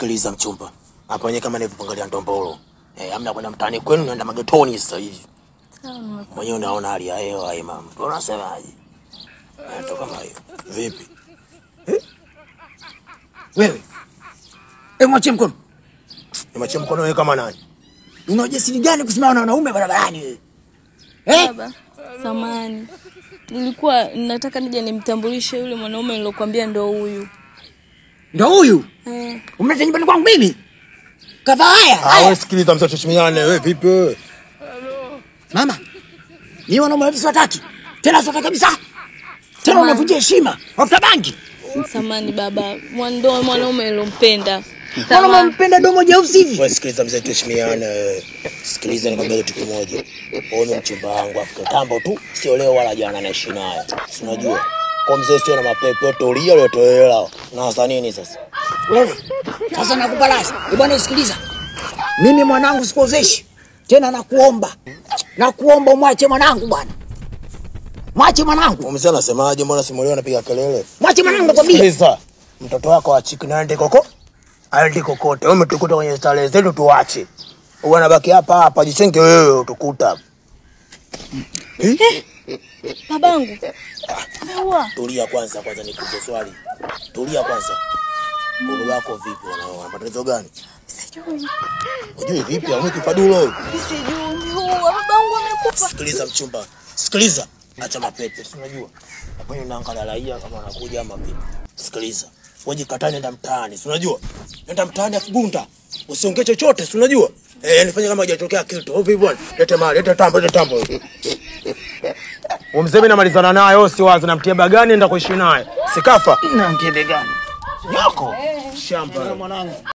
Sikiliza mchumba. Hapa wenyewe kama nilivyopangalia ndombolo. Hamna kwenda mtaani kwenu naenda magetoni sasa hivi. Sawa. Mwenyewe unaona hali ya hewa hii mama. Unasemaje? Toka kama hiyo. Vipi? Wewe. Mwachie mkono. Nimachie mkono wewe kama nani? Una ujasiri gani kusimama na wanaume barabarani wewe? Baba, samahani. Nilikuwa nataka nije nimtambulishe yule mwanaume nilokuambia ndo huyu. Ndo huyu? Umleta nyumbani kwangu mimi? Kava haya. Wewe sikiliza mzee tushimiane wewe vipi wewe? Mama. Ni wanaume hivi wataki. Tena sasa kabisa. Tena unavunjia heshima. Wafuta bangi. Samahani baba. Mwanaume nilompenda. Mwanaume mpenda domo jeusi hivi. Wewe sikiliza mzee tushimiane. Sikiliza nikwambia kitu kimoja. Wewe mchumba wangu afika tambo tu sio leo wala jana naishi naye. Si unajua? Kwa mzee sio na mapepo tolia leo toela. Na sasa nini sasa? Wewe. Sasa nakupa lasi. Bwana sikiliza. Mimi mwanangu sikozeshi. Tena nakuomba. Nakuomba mwache mwanangu bwana. Mwache mwanangu. Mzee anasemaje? Mbona simuelewa anapiga kelele? Mwache mwanangu kwambia. Sikiliza. Mtoto wako wa chiki naende koko. Aende kokote. Wewe umetukuta kwenye starehe zetu tuache. Unabaki hapa jichenge wewe utukuta. Babangu. Ameua. Tulia kwanza nikuulize swali. Tulia kwanza. Baba wako vipi wanaoa? Matatizo gani? Sijui. Unajui vipi au kifadulo? Sijui. Babangu amekufa. Sikiliza mchumba. Sikiliza. Acha mapepe. Si unajua? Hapo unaangalia raia kama anakuja ama vipi. Sikiliza. Wewe katani nenda mtaani. Si unajua? Nenda mtaani afugunda. Usiongee chochote, si unajua? Nifanye kama hajatokea kitu. Vipi bwana? Lete mali, lete tambo. Mzee mimi namalizana naye, wewe si wazi namtia bagani nenda kuishi naye. Sikafa. Na mtie begani. Yako. Shamba mwanangu.